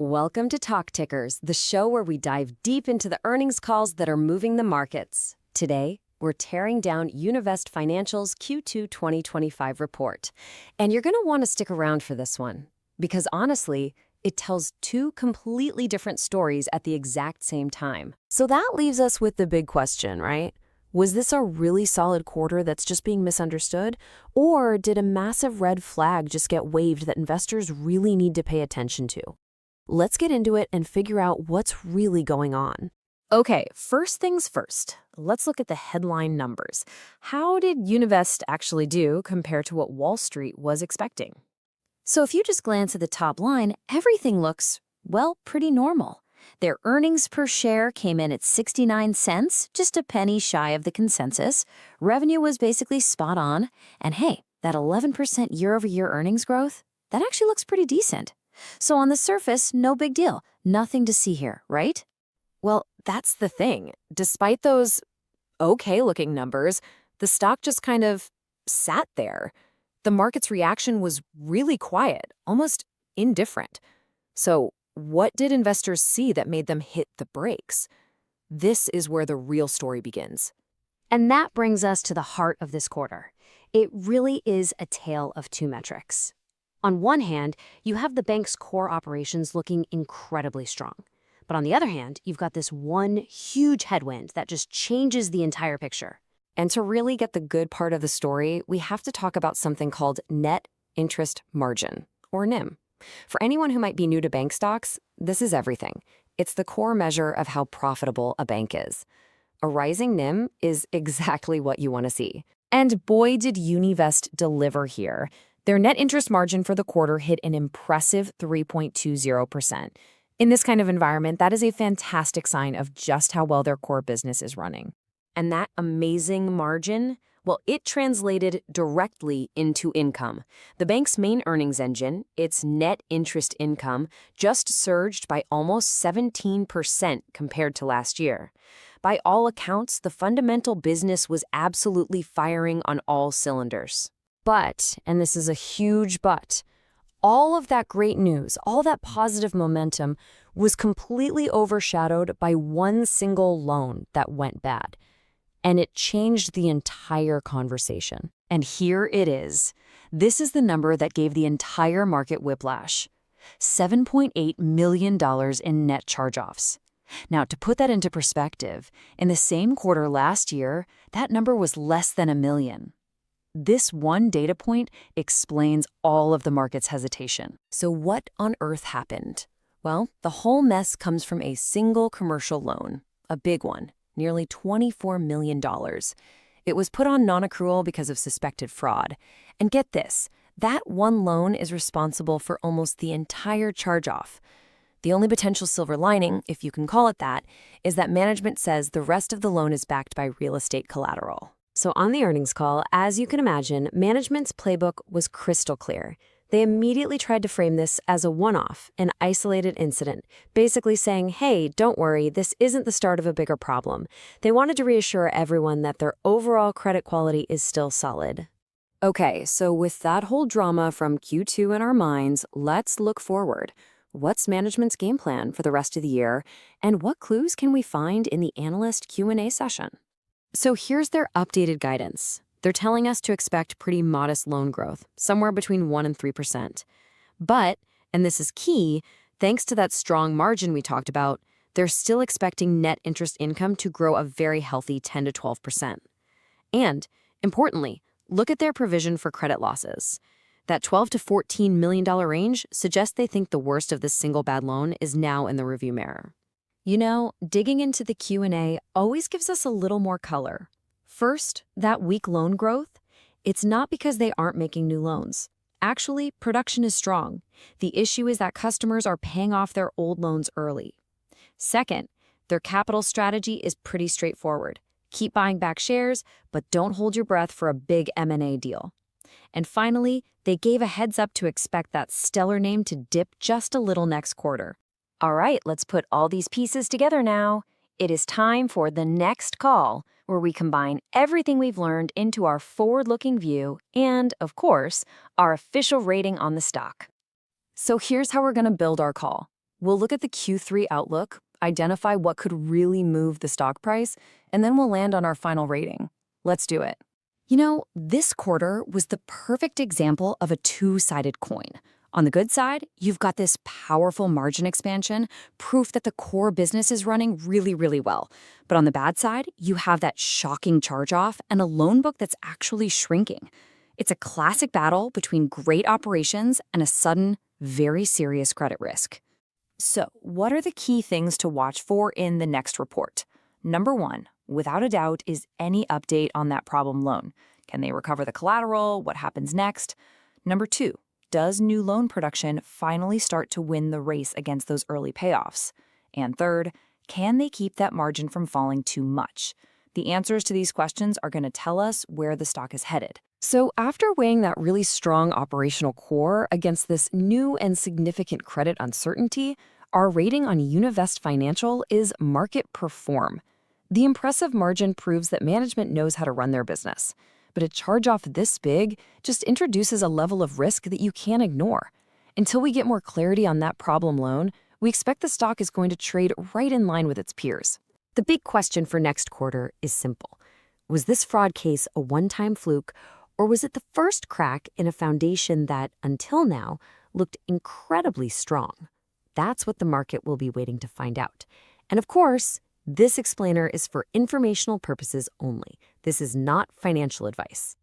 Welcome to Talk Tickers, the show where we dive deep into the earnings calls that are moving the markets. Today, we're tearing down Univest Financial's Q2 2025 report. And you're going to want to stick around for this one, because honestly, it tells two completely different stories at the exact same time. So that leaves us with the big question, right? Was this a really solid quarter that's just being misunderstood? Or did a massive red flag just get waved that investors really need to pay attention to? Let's get into it and figure out what's really going on. Okay, first things first. Let's look at the headline numbers. How did Univest actually do compared to what Wall Street was expecting? So if you just glance at the top line, everything looks, well, pretty normal. Their earnings per share came in at 69 cents, just a penny shy of the consensus. Revenue was basically spot on. And hey, that 11% year-over-year earnings growth, that actually looks pretty decent. So on the surface, no big deal. Nothing to see here, right? Well, that's the thing. Despite those okay-looking numbers, the stock just kind of sat there. The market's reaction was really quiet, almost indifferent. So what did investors see that made them hit the brakes? This is where the real story begins. And that brings us to the heart of this quarter. It really is a tale of two metrics. On one hand, you have the bank's core operations looking incredibly strong. But on the other hand, you've got this one huge headwind that just changes the entire picture. And to really get the good part of the story, we have to talk about something called net interest margin, or NIM. For anyone who might be new to bank stocks, this is everything. It's the core measure of how profitable a bank is. A rising NIM is exactly what you want to see. And boy, did Univest deliver here. Their net interest margin for the quarter hit an impressive 3.20%. In this kind of environment, that is a fantastic sign of just how well their core business is running. And that amazing margin, well, it translated directly into income. The bank's main earnings engine, its net interest income, just surged by almost 17% compared to last year. By all accounts, the fundamental business was absolutely firing on all cylinders. But, and this is a huge but, all of that great news, all that positive momentum was completely overshadowed by one single loan that went bad. And it changed the entire conversation. And here it is. This is the number that gave the entire market whiplash. $7.8 million in net charge-offs. Now, to put that into perspective, in the same quarter last year, that number was less than $1 million. This one data point explains all of the market's hesitation. So what on earth happened? Well, the whole mess comes from a single commercial loan, a big one. Nearly $24 million. It was put on non-accrual because of suspected fraud. And get this, that one loan is responsible for almost the entire charge-off. The only potential silver lining, if you can call it that, is that management says the rest of the loan is backed by real estate collateral. So on the earnings call, as you can imagine, management's playbook was crystal clear. They immediately tried to frame this as a one-off, an isolated incident, basically saying, hey, don't worry, this isn't the start of a bigger problem. They wanted to reassure everyone that their overall credit quality is still solid. Okay, so with that whole drama from Q2 in our minds, let's look forward. What's management's game plan for the rest of the year, and what clues can we find in the analyst Q&A session? So here's their updated guidance. They're telling us to expect pretty modest loan growth, somewhere between 1% and 3%. But, and this is key, thanks to that strong margin we talked about, they're still expecting net interest income to grow a very healthy 10 to 12%. And, importantly, look at their provision for credit losses. That $12 to $14 million range suggests they think the worst of this single bad loan is now in the rearview mirror. You know, digging into the Q&A always gives us a little more color. First, that weak loan growth, it's not because they aren't making new loans. Actually, production is strong. The issue is that customers are paying off their old loans early. Second, their capital strategy is pretty straightforward. Keep buying back shares, but don't hold your breath for a big M&A deal. And finally, they gave a heads up to expect that stellar name to dip just a little next quarter. All right, let's put all these pieces together now. It is time for the next call, where we combine everything we've learned into our forward-looking view and, of course, our official rating on the stock. So here's how we're going to build our call. We'll look at the Q3 outlook, identify what could really move the stock price, and then we'll land on our final rating. Let's do it. This quarter was the perfect example of a two-sided coin. On the good side, you've got this powerful margin expansion, proof that the core business is running really, really well. But on the bad side, you have that shocking charge-off and a loan book that's actually shrinking. It's a classic battle between great operations and a sudden, very serious credit risk. So, what are the key things to watch for in the next report? Number one, without a doubt, is any update on that problem loan. Can they recover the collateral? What happens next? Number two, does new loan production finally start to win the race against those early payoffs? And third, can they keep that margin from falling too much? The answers to these questions are going to tell us where the stock is headed. So after weighing that really strong operational core against this new and significant credit uncertainty, our rating on Univest Financial is market perform. The impressive margin proves that management knows how to run their business. But a charge-off this big just introduces a level of risk that you can't ignore. Until we get more clarity on that problem loan, we expect the stock is going to trade right in line with its peers. The big question for next quarter is simple. Was this fraud case a one-time fluke, or was it the first crack in a foundation that, until now, looked incredibly strong? That's what the market will be waiting to find out. And of course, this explainer is for informational purposes only. This is not financial advice.